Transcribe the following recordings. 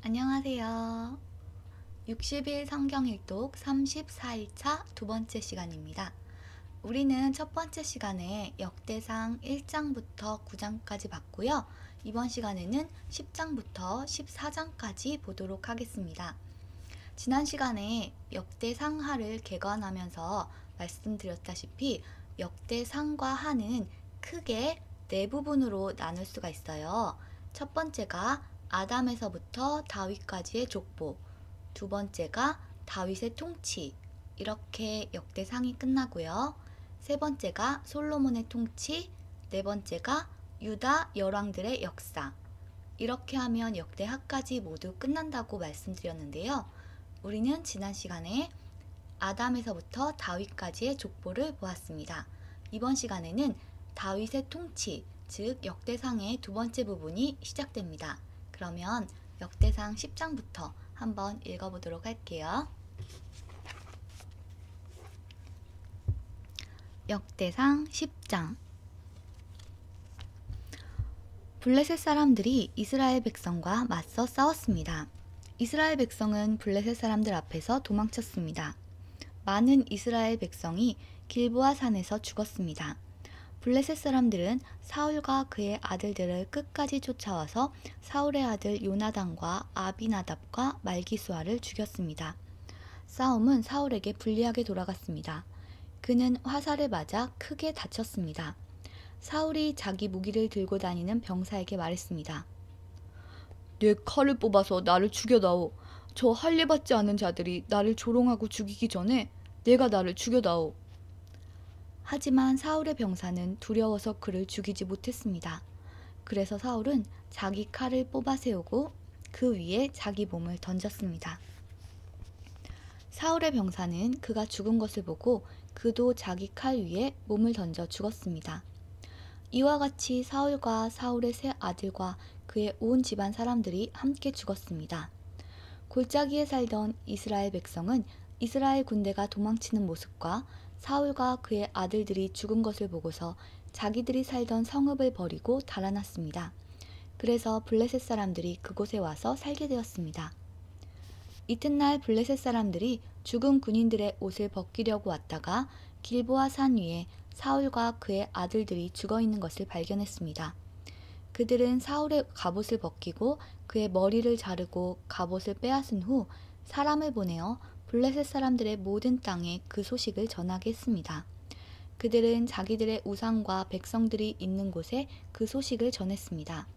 안녕하세요. 60일 성경 일독 34일차 두 번째 시간입니다. 우리는 첫 번째 시간에 역대상 1장부터 9장까지 봤고요. 이번 시간에는 10장부터 14장까지 보도록 하겠습니다. 지난 시간에 역대상하를 개관하면서 말씀드렸다시피 역대상과 하는 크게 네 부분으로 나눌 수가 있어요. 첫 번째가 아담에서부터 다윗까지의 족보, 두 번째가 다윗의 통치, 이렇게 역대상이 끝나고요. 세 번째가 솔로몬의 통치, 네 번째가 유다 열왕들의 역사, 이렇게 하면 역대하까지 모두 끝난다고 말씀드렸는데요. 우리는 지난 시간에 아담에서부터 다윗까지의 족보를 보았습니다. 이번 시간에는 다윗의 통치, 즉 역대상의 두 번째 부분이 시작됩니다. 그러면 역대상 10장부터 한번 읽어보도록 할게요. 역대상 10장. 블레셋 사람들이 이스라엘 백성과 맞서 싸웠습니다. 이스라엘 백성은 블레셋 사람들 앞에서 도망쳤습니다. 많은 이스라엘 백성이 길보아 산에서 죽었습니다. 블레셋 사람들은 사울과 그의 아들들을 끝까지 쫓아와서 사울의 아들 요나단과 아비나답과 말기수아를 죽였습니다. 싸움은 사울에게 불리하게 돌아갔습니다. 그는 화살에 맞아 크게 다쳤습니다. 사울이 자기 무기를 들고 다니는 병사에게 말했습니다. 내 칼을 뽑아서 나를 죽여다오. 저 할례 받지 않은 자들이 나를 조롱하고 죽이기 전에 내가 나를 죽여다오. 하지만 사울의 병사는 두려워서 그를 죽이지 못했습니다. 그래서 사울은 자기 칼을 뽑아 세우고 그 위에 자기 몸을 던졌습니다. 사울의 병사는 그가 죽은 것을 보고 그도 자기 칼 위에 몸을 던져 죽었습니다. 이와 같이 사울과 사울의 세 아들과 그의 온 집안 사람들이 함께 죽었습니다. 골짜기에 살던 이스라엘 백성은 이스라엘 군대가 도망치는 모습과 사울과 그의 아들들이 죽은 것을 보고서 자기들이 살던 성읍을 버리고 달아났습니다. 그래서 블레셋 사람들이 그곳에 와서 살게 되었습니다. 이튿날 블레셋 사람들이 죽은 군인들의 옷을 벗기려고 왔다가 길보아 산 위에 사울과 그의 아들들이 죽어있는 것을 발견했습니다. 그들은 사울의 갑옷을 벗기고 그의 머리를 자르고 갑옷을 빼앗은 후 사람을 보내어 블레셋 사람들의 모든 땅에 그 소식을 전하게 했습니다. 그들은 자기들의 우상과 백성들이 있는 곳에 그 소식을 전했습니다.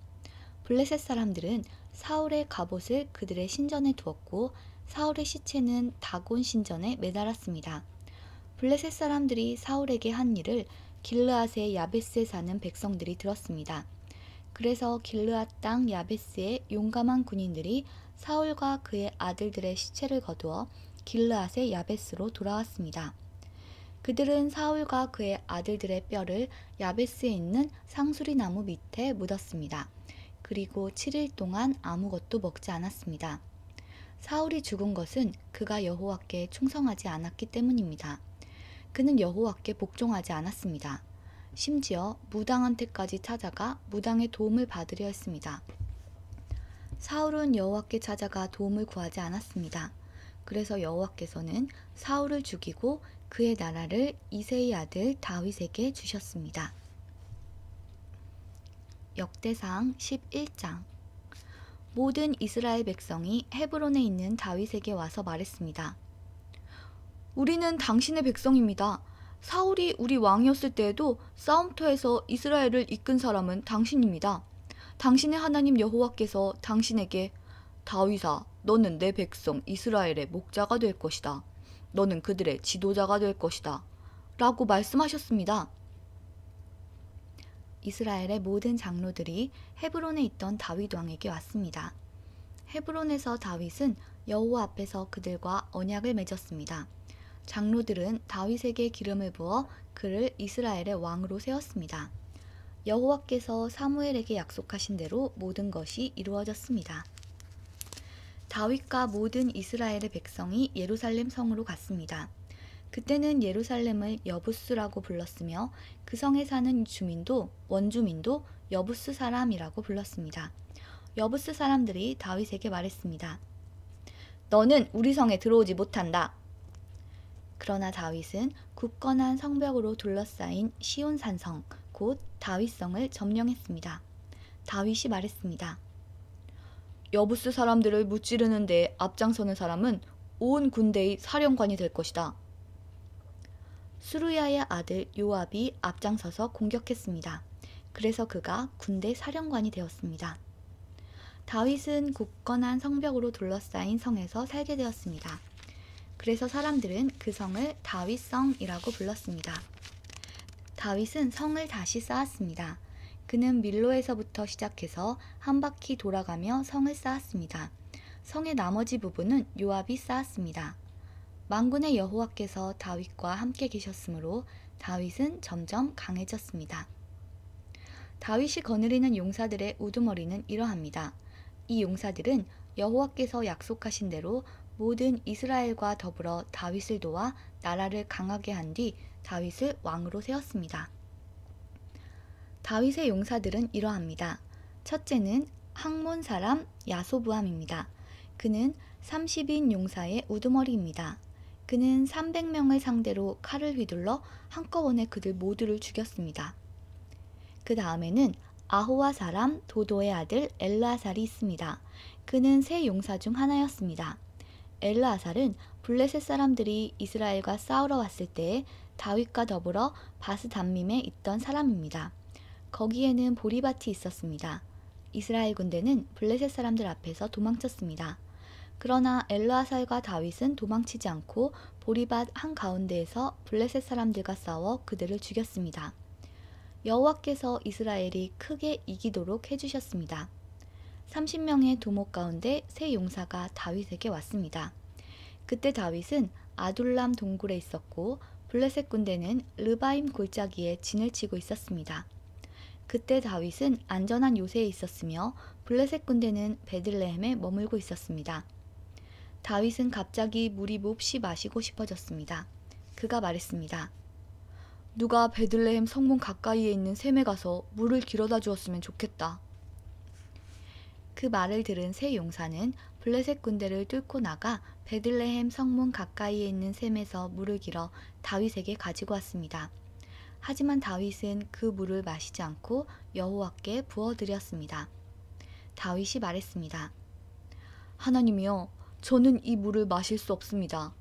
블레셋 사람들은 사울의 갑옷을 그들의 신전에 두었고 사울의 시체는 다곤 신전에 매달았습니다. 블레셋 사람들이 사울에게 한 일을 길르앗의 야베스에 사는 백성들이 들었습니다. 그래서 길르앗 땅 야베스의 용감한 군인들이 사울과 그의 아들들의 시체를 거두어 길르앗의 야베스로 돌아왔습니다. 그들은 사울과 그의 아들들의 뼈를 야베스에 있는 상수리 나무 밑에 묻었습니다. 그리고 7일 동안 아무것도 먹지 않았습니다. 사울이 죽은 것은 그가 여호와께 충성하지 않았기 때문입니다. 그는 여호와께 복종하지 않았습니다. 심지어 무당한테까지 찾아가 무당의 도움을 받으려 했습니다. 사울은 여호와께 찾아가 도움을 구하지 않았습니다. 그래서 여호와께서는 사울을 죽이고 그의 나라를 이새의 아들 다윗에게 주셨습니다. 역대상 11장. 모든 이스라엘 백성이 헤브론에 있는 다윗에게 와서 말했습니다. 우리는 당신의 백성입니다. 사울이 우리 왕이었을 때에도 싸움터에서 이스라엘을 이끈 사람은 당신입니다. 당신의 하나님 여호와께서 당신에게 다윗아, 너는 내 백성 이스라엘의 목자가 될 것이다. 너는 그들의 지도자가 될 것이다. 라고 말씀하셨습니다. 이스라엘의 모든 장로들이 헤브론에 있던 다윗 왕에게 왔습니다. 헤브론에서 다윗은 여호와 앞에서 그들과 언약을 맺었습니다. 장로들은 다윗에게 기름을 부어 그를 이스라엘의 왕으로 세웠습니다. 여호와께서 사무엘에게 약속하신 대로 모든 것이 이루어졌습니다. 다윗과 모든 이스라엘의 백성이 예루살렘 성으로 갔습니다. 그때는 예루살렘을 여부스라고 불렀으며 그 성에 사는 주민도 원주민도 여부스 사람이라고 불렀습니다. 여부스 사람들이 다윗에게 말했습니다. 너는 우리 성에 들어오지 못한다. 그러나 다윗은 굳건한 성벽으로 둘러싸인 시온산성, 곧 다윗성을 점령했습니다. 다윗이 말했습니다. 여부스 사람들을 무찌르는 데 앞장서는 사람은 온 군대의 사령관이 될 것이다. 수루야의 아들 요압이 앞장서서 공격했습니다. 그래서 그가 군대 사령관이 되었습니다. 다윗은 굳건한 성벽으로 둘러싸인 성에서 살게 되었습니다. 그래서 사람들은 그 성을 다윗성이라고 불렀습니다. 다윗은 성을 다시 쌓았습니다. 그는 밀로에서부터 시작해서 한 바퀴 돌아가며 성을 쌓았습니다. 성의 나머지 부분은 요압이 쌓았습니다. 만군의 여호와께서 다윗과 함께 계셨으므로 다윗은 점점 강해졌습니다. 다윗이 거느리는 용사들의 우두머리는 이러합니다. 이 용사들은 여호와께서 약속하신 대로 모든 이스라엘과 더불어 다윗을 도와 나라를 강하게 한 뒤 다윗을 왕으로 세웠습니다. 다윗의 용사들은 이러합니다. 첫째는 학몬 사람 야소부암입니다. 그는 30인 용사의 우두머리입니다. 그는 300명을 상대로 칼을 휘둘러 한꺼번에 그들 모두를 죽였습니다. 그 다음에는 아호와 사람 도도의 아들 엘르아살이 있습니다. 그는 세 용사 중 하나였습니다. 엘르아살은 블레셋 사람들이 이스라엘과 싸우러 왔을 때 다윗과 더불어 바스담밈에 있던 사람입니다. 거기에는 보리밭이 있었습니다. 이스라엘 군대는 블레셋 사람들 앞에서 도망쳤습니다. 그러나 엘르아살과 다윗은 도망치지 않고 보리밭 한가운데에서 블레셋 사람들과 싸워 그들을 죽였습니다. 여호와께서 이스라엘이 크게 이기도록 해주셨습니다. 30명의 두목 가운데 세 용사가 다윗에게 왔습니다. 그때 다윗은 아둘람 동굴에 있었고 블레셋 군대는 르바임 골짜기에 진을 치고 있었습니다. 그때 다윗은 안전한 요새에 있었으며 블레셋 군대는 베들레헴에 머물고 있었습니다. 다윗은 갑자기 물이 몹시 마시고 싶어졌습니다. 그가 말했습니다. 누가 베들레헴 성문 가까이에 있는 샘에 가서 물을 길어다 주었으면 좋겠다. 그 말을 들은 세 용사는 블레셋 군대를 뚫고 나가 베들레헴 성문 가까이에 있는 샘에서 물을 길어 다윗에게 가지고 왔습니다. 하지만 다윗은 그 물을 마시지 않고 여호와께 부어드렸습니다. 다윗이 말했습니다. 하나님이여, 저는 이 물을 마실 수 없습니다.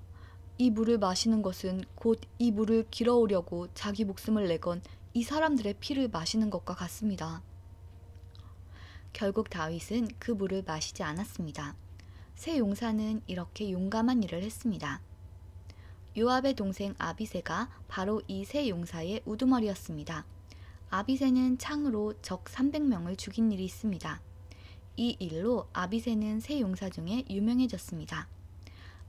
이 물을 마시는 것은 곧 이 물을 길어오려고 자기 목숨을 내건 이 사람들의 피를 마시는 것과 같습니다. 결국 다윗은 그 물을 마시지 않았습니다. 세 용사는 이렇게 용감한 일을 했습니다. 요압의 동생 아비새가 바로 이 세 용사의 우두머리였습니다. 아비새는 창으로 적 300명을 죽인 일이 있습니다. 이 일로 아비새는 세 용사 중에 유명해졌습니다.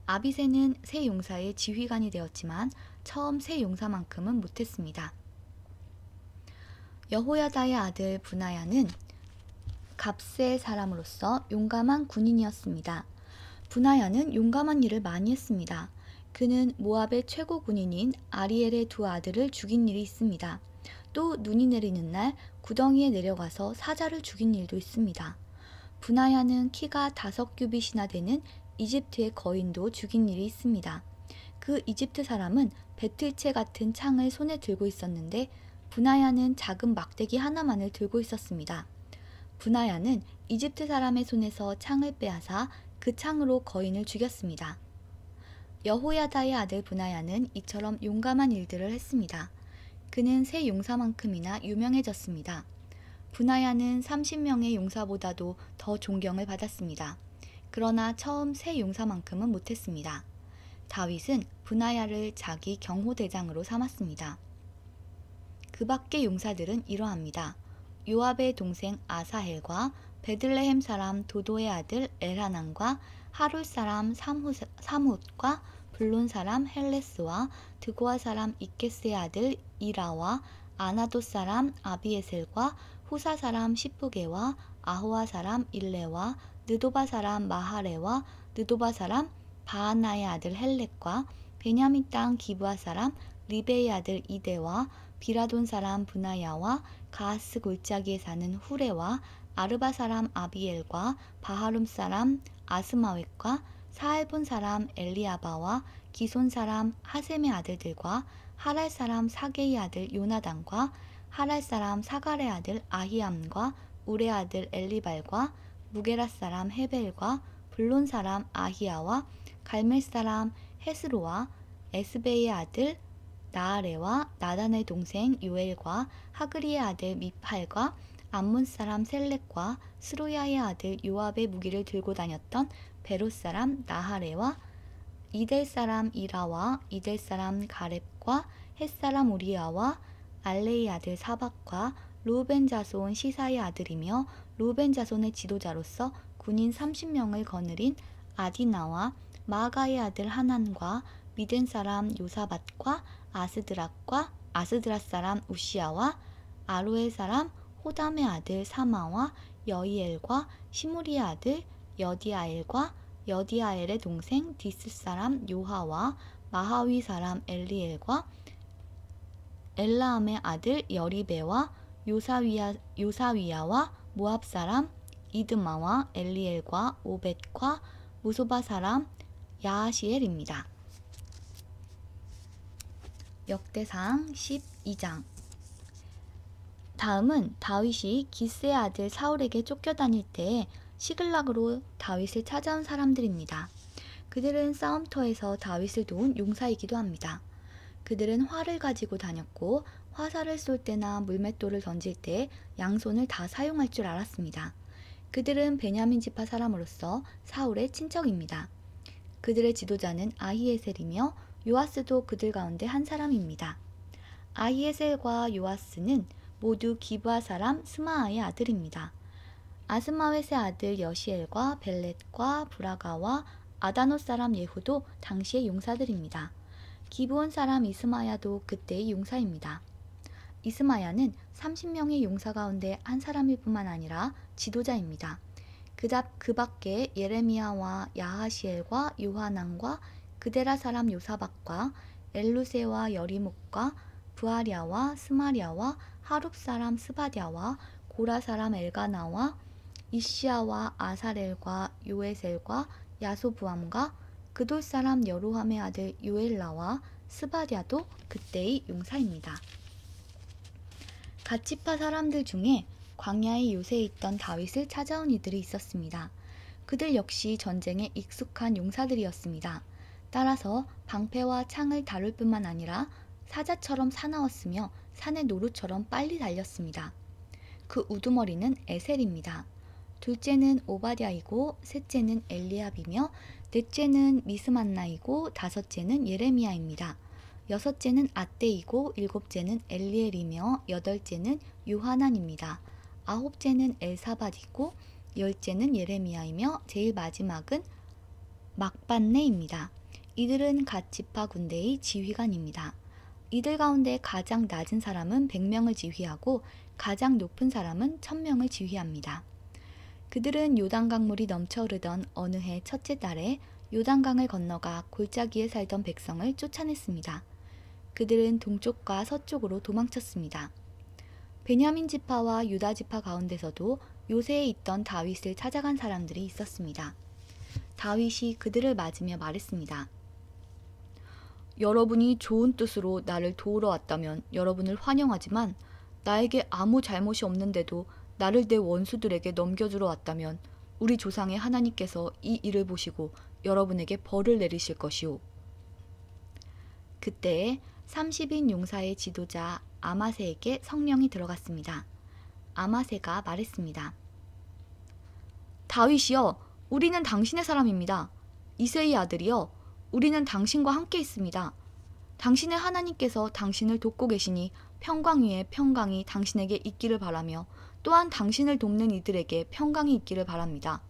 아비새는 세 용사의 지휘관이 되었지만 처음 세 용사만큼은 못했습니다. 여호야다의 아들 브나야는 갑세의 사람으로서 용감한 군인이었습니다. 브나야는 용감한 일을 많이 했습니다. 그는 모압의 최고 군인인 아리엘의 두 아들을 죽인 일이 있습니다. 또 눈이 내리는 날 구덩이에 내려가서 사자를 죽인 일도 있습니다. 브나야는 키가 5규빗이나 되는 이집트의 거인도 죽인 일이 있습니다. 그 이집트 사람은 배틀채 같은 창을 손에 들고 있었는데 브나야는 작은 막대기 하나만을 들고 있었습니다. 브나야는 이집트 사람의 손에서 창을 빼앗아 그 창으로 거인을 죽였습니다. 여호야다의 아들 브나야는 이처럼 용감한 일들을 했습니다. 그는 세 용사만큼이나 유명해졌습니다. 브나야는 30명의 용사보다도 더 존경을 받았습니다. 그러나 처음 세 용사만큼은 못했습니다. 다윗은 브나야를 자기 경호대장으로 삼았습니다. 그 밖의 용사들은 이러합니다. 요압의 동생 아사헬과 베들레헴 사람 도도의 아들 엘하난과 하룰 사람 삼훗과 블론 사람 헬레스와 드고아 사람 이케스의 아들 이라와 아나돗 사람 아비에셀과 후사 사람 시프게와 아호와 사람 일레와 느도바 사람 마하레와 느도바 사람 바하나의 아들 헬렉과 베냐민 땅 기브아 사람 리베의 아들 이데와 비라돈 사람 브나야와 가하스 골짜기에 사는 후레와 아르바 사람 아비엘과 바하룸 사람 아스마웻과 사알본 사람 엘리아바와 기손 사람 하셈의 아들들과 하랄 사람 사게의 아들 요나단과 하랄 사람 사갈의 아들 아히암과 울의 아들 엘리발과 무게라 사람 헤벨과 블론 사람 아히야와 갈멜 사람 헤스로와 에스베의 아들 나아레와 나단의 동생 요엘과 하그리의 아들 미팔과 암몬 사람 셀렉과 스로야의 아들 요압의 무기를 들고 다녔던 베롯 사람 나하레와 이델 사람 이라와 이델 사람 가렙과 헷 사람 우리야와 알레의 아들 사박과 루벤 자손 시사의 아들이며 루벤 자손의 지도자로서 군인 30명을 거느린 아디나와 마아가의 아들 하난과 미덴 사람 요사밧과 아스드랏 사람 우시야와 아로의 사람 호담의 아들 사마와 여이엘과 시므리의 아들 여디아엘과 여디아엘의 동생 디스 사람 요하와 마하위 사람 엘리엘과 엘라함의 아들 여리베와 요사위야와 모압 사람 이드마와 엘리엘과 오벳과 무소바 사람 야하시엘입니다. 역대상 12장. 다음은 다윗이 기스의 아들 사울에게 쫓겨다닐 때에 시글락으로 다윗을 찾아온 사람들입니다. 그들은 싸움터에서 다윗을 도운 용사이기도 합니다. 그들은 활을 가지고 다녔고 화살을 쏠 때나 물맷돌을 던질 때 양손을 다 사용할 줄 알았습니다. 그들은 베냐민 지파 사람으로서 사울의 친척입니다. 그들의 지도자는 아히에셀이며 요아스도 그들 가운데 한 사람입니다. 아히에셀과 요아스는 모두 기브아 사람 스마아의 아들입니다. 아스마웻의 아들 여시엘과 벨렛과 브라가와 아다노 사람 예후도 당시의 용사들입니다. 기브온 사람 이스마야도 그때의 용사입니다. 이스마야는 30명의 용사 가운데 한 사람일 뿐만 아니라 지도자입니다. 그 밖에 예레미야와 야하시엘과 요하난과 그데라 사람 요사박과 엘루세와 여리목과 부하랴와 스마랴와 하룹 사람 스바랴와 고라 사람 엘가나와 이시야와 아사렐과 요에셀과 야소부함과 그돌 사람 여로함의 아들 요엘라와 스바랴도 그때의 용사입니다. 갓지파 사람들 중에 광야의 요새에 있던 다윗을 찾아온 이들이 있었습니다. 그들 역시 전쟁에 익숙한 용사들이었습니다. 따라서 방패와 창을 다룰 뿐만 아니라 사자처럼 사나웠으며 산의 노루처럼 빨리 달렸습니다. 그 우두머리는 에셀입니다. 둘째는 오바댜이고 셋째는 엘리압이며 넷째는 미스만나이고 다섯째는 예레미야입니다. 여섯째는 아떼이고 일곱째는 엘리엘이며 여덟째는 요하난입니다. 아홉째는 엘사밧이고 열째는 예레미야이며 제일 마지막은 막반네입니다. 이들은 갓 지파 군대의 지휘관입니다. 이들 가운데 가장 낮은 사람은 100명을 지휘하고 가장 높은 사람은 1000명을 지휘합니다. 그들은 요단강물이 넘쳐 흐르던 어느 해 첫째 달에 요단강을 건너가 골짜기에 살던 백성을 쫓아냈습니다. 그들은 동쪽과 서쪽으로 도망쳤습니다. 베냐민 지파와 유다 지파 가운데서도 요새에 있던 다윗을 찾아간 사람들이 있었습니다. 다윗이 그들을 맞으며 말했습니다. 여러분이 좋은 뜻으로 나를 도우러 왔다면 여러분을 환영하지만 나에게 아무 잘못이 없는데도 나를 내 원수들에게 넘겨주러 왔다면 우리 조상의 하나님께서 이 일을 보시고 여러분에게 벌을 내리실 것이오. 그때에 30인 용사의 지도자 아마세에게 성령이 들어갔습니다. 아마세가 말했습니다. 다윗이여, 우리는 당신의 사람입니다. 이새의 아들이여, 우리는 당신과 함께 있습니다. 당신의 하나님께서 당신을 돕고 계시니 평강 위에 평강이 당신에게 있기를 바라며 또한 당신을 돕는 이들에게 평강이 있기를 바랍니다.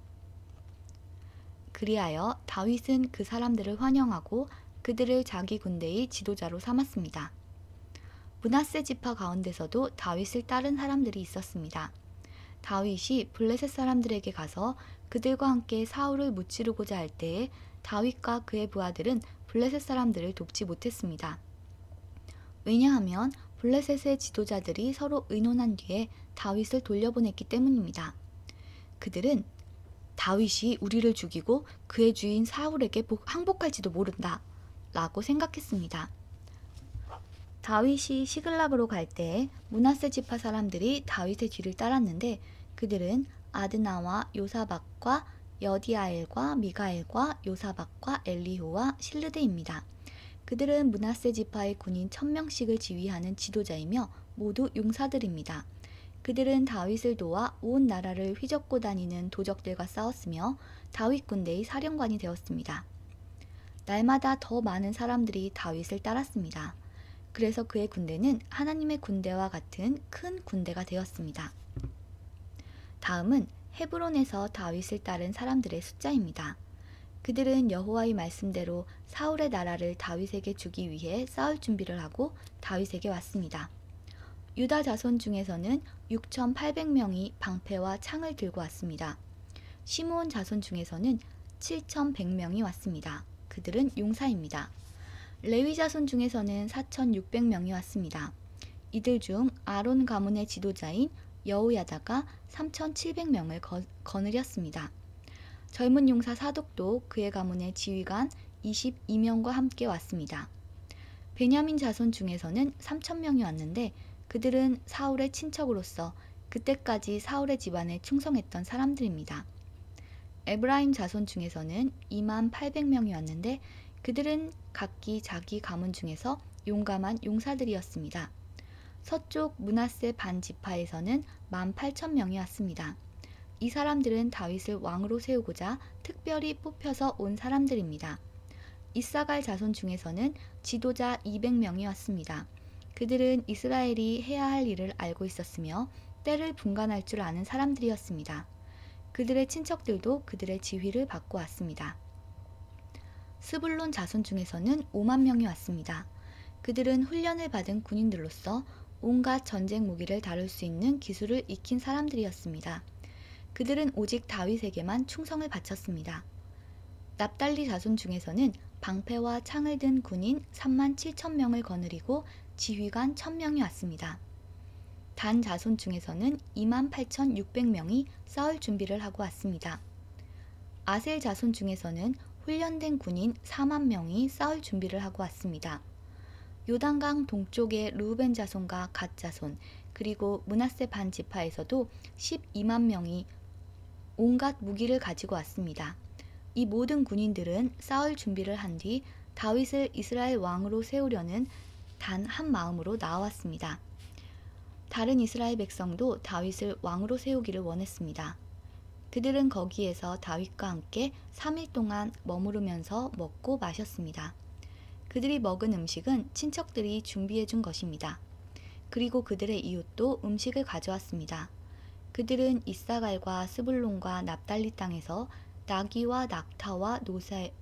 그리하여 다윗은 그 사람들을 환영하고 그들을 자기 군대의 지도자로 삼았습니다. 므낫세 지파 가운데서도 다윗을 따른 사람들이 있었습니다. 다윗이 블레셋 사람들에게 가서 그들과 함께 사울을 무찌르고자 할 때에 다윗과 그의 부하들은 블레셋 사람들을 돕지 못했습니다. 왜냐하면 블레셋의 지도자들이 서로 의논한 뒤에 다윗을 돌려보냈기 때문입니다. 그들은 다윗이 우리를 죽이고 그의 주인 사울에게 항복할지도 모른다 라고 생각했습니다. 다윗이 시글락으로 갈 때 므낫세 지파 사람들이 다윗의 뒤를 따랐는데 그들은 아드나와 요사박과 여디아엘과 미가엘과 요사박과 엘리후와 실르데입니다. 그들은 므낫세 지파의 군인 1000명씩을 지휘하는 지도자이며 모두 용사들입니다. 그들은 다윗을 도와 온 나라를 휘젓고 다니는 도적들과 싸웠으며 다윗 군대의 사령관이 되었습니다. 날마다 더 많은 사람들이 다윗을 따랐습니다. 그래서 그의 군대는 하나님의 군대와 같은 큰 군대가 되었습니다. 다음은 헤브론에서 다윗을 따른 사람들의 숫자입니다. 그들은 여호와의 말씀대로 사울의 나라를 다윗에게 주기 위해 싸울 준비를 하고 다윗에게 왔습니다. 유다 자손 중에서는 6,800명이 방패와 창을 들고 왔습니다. 시므온 자손 중에서는 7,100명이 왔습니다. 그들은 용사입니다. 레위 자손 중에서는 4,600명이 왔습니다. 이들 중 아론 가문의 지도자인 여호야다가 3,700명을 거느렸습니다. 젊은 용사 사독도 그의 가문의 지휘관 22명과 함께 왔습니다. 베냐민 자손 중에서는 3,000명이 왔는데 그들은 사울의 친척으로서 그때까지 사울의 집안에 충성했던 사람들입니다. 에브라임 자손 중에서는 28,000명이 왔는데 그들은 각기 자기 가문 중에서 용감한 용사들이었습니다. 서쪽 므낫세 반 지파에서는 18,000명이 왔습니다. 이 사람들은 다윗을 왕으로 세우고자 특별히 뽑혀서 온 사람들입니다. 이사갈 자손 중에서는 지도자 200명이 왔습니다. 그들은 이스라엘이 해야 할 일을 알고 있었으며 때를 분간할 줄 아는 사람들이었습니다. 그들의 친척들도 그들의 지휘를 받고 왔습니다. 스불론 자손 중에서는 5만 명이 왔습니다. 그들은 훈련을 받은 군인들로서 온갖 전쟁 무기를 다룰 수 있는 기술을 익힌 사람들이었습니다. 그들은 오직 다윗에게만 충성을 바쳤습니다. 납달리 자손 중에서는 방패와 창을 든 군인 37,000명을 거느리고 지휘관 1,000명이 왔습니다. 단 자손 중에서는 28,600명이 싸울 준비를 하고 왔습니다. 아셀 자손 중에서는 훈련된 군인 4만 명이 싸울 준비를 하고 왔습니다. 요단강 동쪽의 르우벤 자손과 갓 자손 그리고 므낫세 반 지파에서도 12만 명이 온갖 무기를 가지고 왔습니다. 이 모든 군인들은 싸울 준비를 한 뒤 다윗을 이스라엘 왕으로 세우려는 단 한 마음으로 나왔습니다. 다른 이스라엘 백성도 다윗을 왕으로 세우기를 원했습니다. 그들은 거기에서 다윗과 함께 3일 동안 머무르면서 먹고 마셨습니다. 그들이 먹은 음식은 친척들이 준비해 준 것입니다. 그리고 그들의 이웃도 음식을 가져왔습니다. 그들은 이사갈과 스불론과 납달리 땅에서 나귀와 낙타와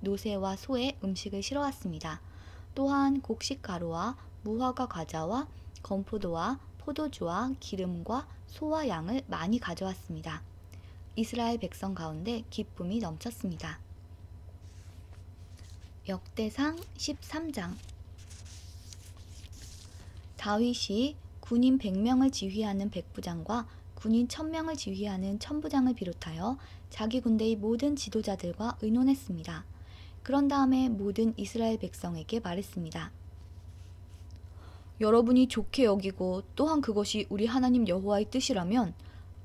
노새와 소의 음식을 실어왔습니다. 또한 곡식 가루와 무화과 과자와 건포도와 포도주와 기름과 소와 양을 많이 가져왔습니다. 이스라엘 백성 가운데 기쁨이 넘쳤습니다. 역대상 13장. 다윗이 군인 100명을 지휘하는 백부장과 군인 1000명을 지휘하는 천부장을 비롯하여 자기 군대의 모든 지도자들과 의논했습니다. 그런 다음에 모든 이스라엘 백성에게 말했습니다. 여러분이 좋게 여기고 또한 그것이 우리 하나님 여호와의 뜻이라면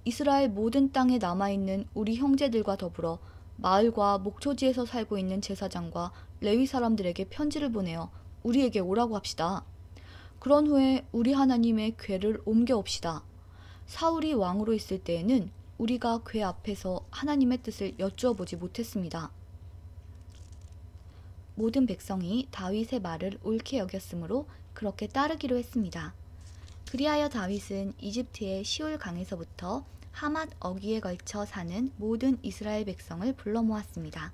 이스라엘 모든 땅에 남아있는 우리 형제들과 더불어 마을과 목초지에서 살고 있는 제사장과 레위 사람들에게 편지를 보내어 우리에게 오라고 합시다. 그런 후에 우리 하나님의 궤를 옮겨옵시다. 사울이 왕으로 있을 때에는 우리가 궤 앞에서 하나님의 뜻을 여쭈어 보지 못했습니다. 모든 백성이 다윗의 말을 옳게 여겼으므로 그렇게 따르기로 했습니다. 그리하여 다윗은 이집트의 시올 강에서부터 하맛 어귀에 걸쳐 사는 모든 이스라엘 백성을 불러 모았습니다.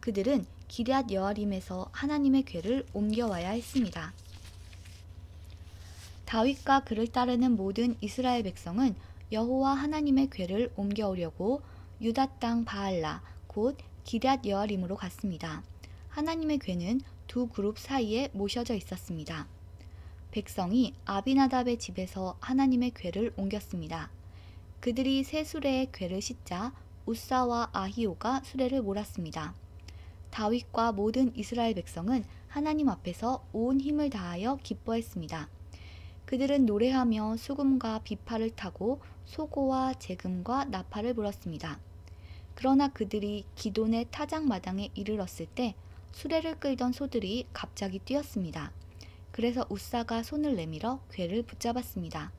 그들은 기럇 여아림에서 하나님의 궤를 옮겨와야 했습니다. 다윗과 그를 따르는 모든 이스라엘 백성은 여호와 하나님의 궤를 옮겨오려고 유다 땅 바알라 곧 기럇 여아림으로 갔습니다. 하나님의 궤는 두 그룹 사이에 모셔져 있었습니다. 백성이 아비나답의 집에서 하나님의 궤를 옮겼습니다. 그들이 새 수레에 궤를 싣자 우사와 아히오가 수레를 몰았습니다. 다윗과 모든 이스라엘 백성은 하나님 앞에서 온 힘을 다하여 기뻐했습니다. 그들은 노래하며 수금과 비파를 타고 소고와 재금과 나팔을 불었습니다. 그러나 그들이 기돈의 타작마당에 이르렀을 때 수레를 끌던 소들이 갑자기 뛰었습니다. 그래서 우사가 손을 내밀어 궤를 붙잡았습니다.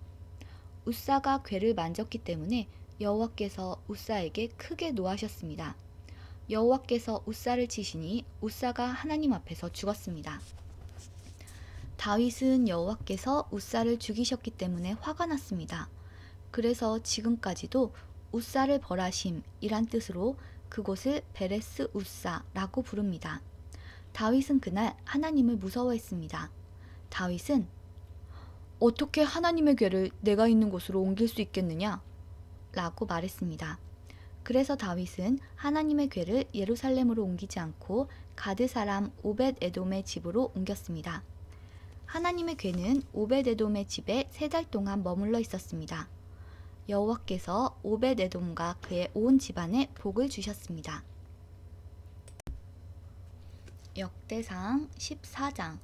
우사가 궤를 만졌기 때문에 여호와께서 우사에게 크게 노하셨습니다. 여호와께서 우사를 치시니 우사가 하나님 앞에서 죽었습니다. 다윗은 여호와께서 우사를 죽이셨기 때문에 화가 났습니다. 그래서 지금까지도 우사를 벌하심이란 뜻으로 그곳을 베레스 우사라고 부릅니다. 다윗은 그날 하나님을 무서워했습니다. 다윗은 어떻게 하나님의 궤를 내가 있는 곳으로 옮길 수 있겠느냐? 라고 말했습니다. 그래서 다윗은 하나님의 궤를 예루살렘으로 옮기지 않고 가드 사람 오벳 에돔의 집으로 옮겼습니다. 하나님의 궤는 오벳 에돔의 집에 3달 동안 머물러 있었습니다. 여호와께서 오벳 에돔과 그의 온 집안에 복을 주셨습니다. 역대상 14장.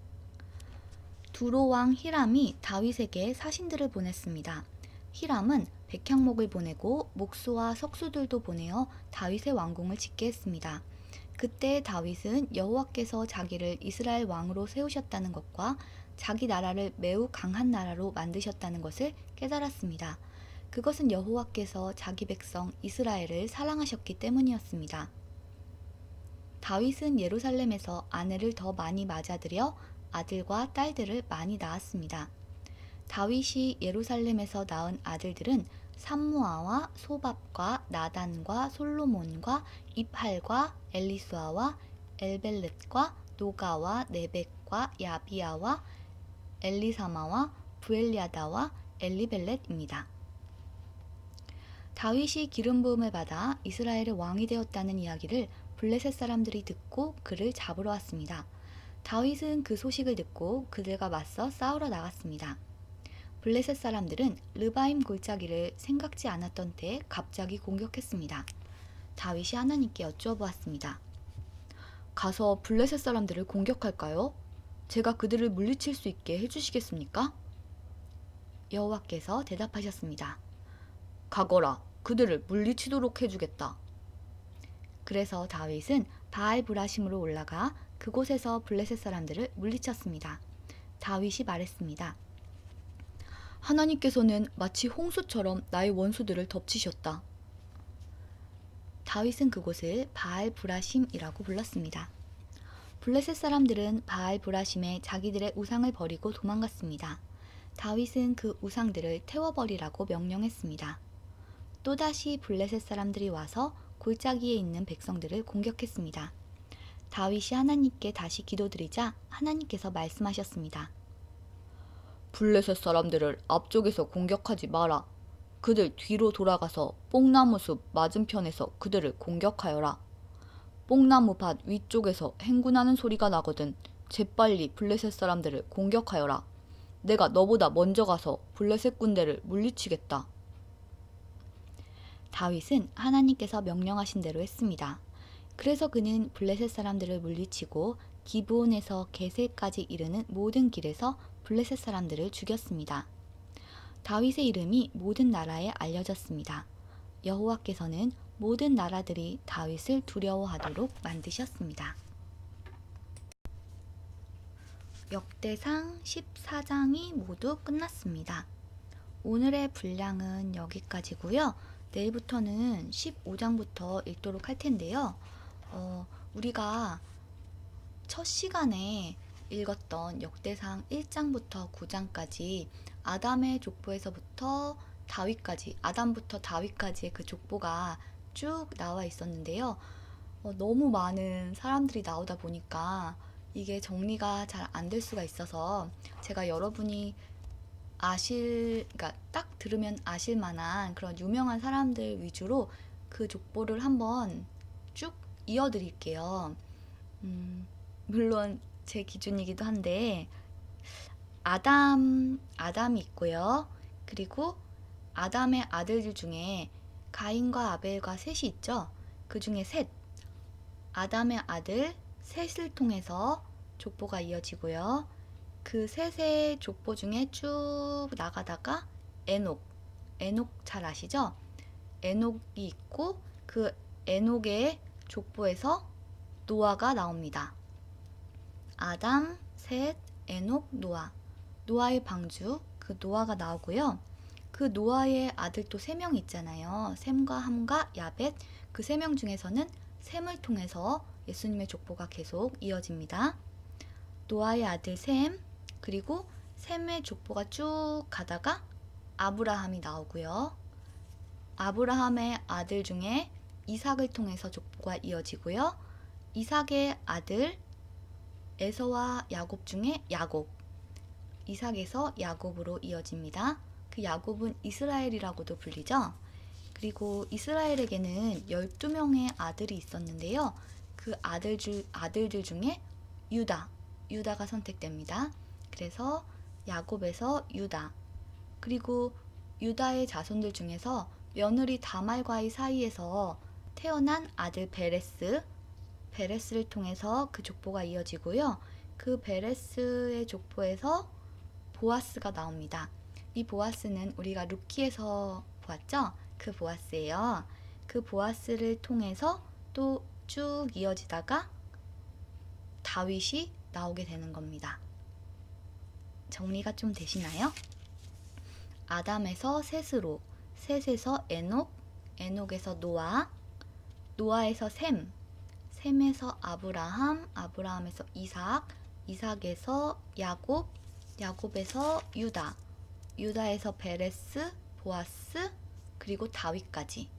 두로 왕 히람이 다윗에게 사신들을 보냈습니다. 히람은 백향목을 보내고 목수와 석수들도 보내어 다윗의 왕궁을 짓게 했습니다. 그때 다윗은 여호와께서 자기를 이스라엘 왕으로 세우셨다는 것과 자기 나라를 매우 강한 나라로 만드셨다는 것을 깨달았습니다. 그것은 여호와께서 자기 백성 이스라엘을 사랑하셨기 때문이었습니다. 다윗은 예루살렘에서 아내를 더 많이 맞아들여 아들과 딸들을 많이 낳았습니다. 다윗이 예루살렘에서 낳은 아들들은 삼무아와 소밥과 나단과 솔로몬과 입할과 엘리수아와 엘벨렛과 노가와 네벡과 야비야와 엘리사마와 부엘리아다와 엘리벨렛입니다. 다윗이 기름 부음을 받아 이스라엘의 왕이 되었다는 이야기를 블레셋 사람들이 듣고 그를 잡으러 왔습니다. 다윗은 그 소식을 듣고 그들과 맞서 싸우러 나갔습니다. 블레셋 사람들은 르바임 골짜기를 생각지 않았던 때에 갑자기 공격했습니다. 다윗이 하나님께 여쭈어보았습니다. 가서 블레셋 사람들을 공격할까요? 제가 그들을 물리칠 수 있게 해주시겠습니까? 여호와께서 대답하셨습니다. 가거라, 그들을 물리치도록 해주겠다. 그래서 다윗은 바알 브라심으로 올라가 그곳에서 블레셋 사람들을 물리쳤습니다. 다윗이 말했습니다. 하나님께서는 마치 홍수처럼 나의 원수들을 덮치셨다. 다윗은 그곳을 바알 브라심이라고 불렀습니다. 블레셋 사람들은 바알 브라심에 자기들의 우상을 버리고 도망갔습니다. 다윗은 그 우상들을 태워버리라고 명령했습니다. 또다시 블레셋 사람들이 와서 골짜기에 있는 백성들을 공격했습니다. 다윗이 하나님께 다시 기도드리자 하나님께서 말씀하셨습니다. 블레셋 사람들을 앞쪽에서 공격하지 마라. 그들 뒤로 돌아가서 뽕나무 숲 맞은편에서 그들을 공격하여라. 뽕나무 밭 위쪽에서 행군하는 소리가 나거든 재빨리 블레셋 사람들을 공격하여라. 내가 너보다 먼저 가서 블레셋 군대를 물리치겠다. 다윗은 하나님께서 명령하신 대로 했습니다. 그래서 그는 블레셋 사람들을 물리치고 기브온에서 게셀까지 이르는 모든 길에서 블레셋 사람들을 죽였습니다. 다윗의 이름이 모든 나라에 알려졌습니다. 여호와께서는 모든 나라들이 다윗을 두려워하도록 만드셨습니다. 역대상 14장이 모두 끝났습니다. 오늘의 분량은 여기까지고요. 내일부터는 15장부터 읽도록 할 텐데요. 우리가 첫 시간에 읽었던 역대상 1장부터 9장까지 아담의 족보에서부터 다윗까지, 아담부터 다윗까지의 그 족보가 쭉 나와 있었는데요. 너무 많은 사람들이 나오다 보니까 이게 정리가 잘 안 될 수가 있어서 제가 여러분이 그러니까 딱 들으면 아실 만한 그런 유명한 사람들 위주로 그 족보를 한번 쭉 이어드릴게요. 물론 제 기준이기도 한데 아담이 있고요. 그리고 아담의 아들들 중에 가인과 아벨과 셋이 있죠. 그 중에 셋, 아담의 아들 셋을 통해서 족보가 이어지고요. 그 셋의 족보 중에 쭉 나가다가 에녹 잘 아시죠? 에녹이 있고 그 에녹의 족보에서 노아가 나옵니다. 아담, 셋, 에녹, 노아. 노아의 방주, 그 노아가 나오고요. 그 노아의 아들도 3명 있잖아요. 셈과 함과 야벳. 그 3명 중에서는 셈을 통해서 예수님의 족보가 계속 이어집니다. 노아의 아들 셈, 그리고 셈의 족보가 쭉 가다가 아브라함이 나오고요. 아브라함의 아들 중에 이삭을 통해서 족보가 이어지고요. 이삭의 아들 에서와 야곱 중에 야곱, 이삭에서 야곱으로 이어집니다. 그 야곱은 이스라엘이라고도 불리죠. 그리고 이스라엘에게는 12명의 아들이 있었는데요. 그 아들들 중에 유다가 선택됩니다. 그래서 야곱에서 유다, 그리고 유다의 자손들 중에서 며느리 다말과의 사이에서 태어난 아들 베레스를 통해서 그 족보가 이어지고요. 그 베레스의 족보에서 보아스가 나옵니다. 이 보아스는 우리가 룻기에서 보았죠? 그 보아스예요. 그 보아스를 통해서 또 쭉 이어지다가 다윗이 나오게 되는 겁니다. 정리가 좀 되시나요? 아담에서 셋에서 에녹에서 노아, 노아에서 셈에서 아브라함에서 이삭에서 야곱에서 유다에서 베레스, 보아스, 그리고 다윗까지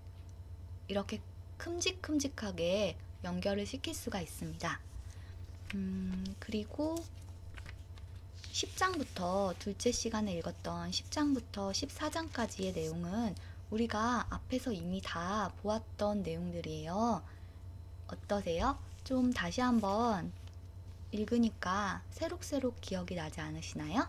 이렇게 큼직큼직하게 연결을 시킬 수가 있습니다. 그리고 10장부터 둘째 시간에 읽었던 10장부터 14장까지의 내용은 우리가 앞에서 이미 다 보았던 내용들이에요. 어떠세요? 좀 다시 한번 읽으니까 새록새록 기억이 나지 않으시나요?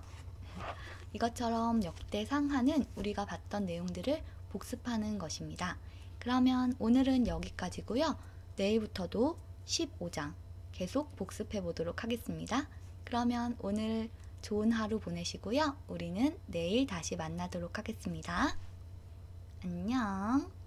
이것처럼 역대상하는 우리가 봤던 내용들을 복습하는 것입니다. 그러면 오늘은 여기까지고요. 내일부터도 15장 계속 복습해 보도록 하겠습니다. 그러면 오늘 좋은 하루 보내시고요. 우리는 내일 다시 만나도록 하겠습니다. 안녕.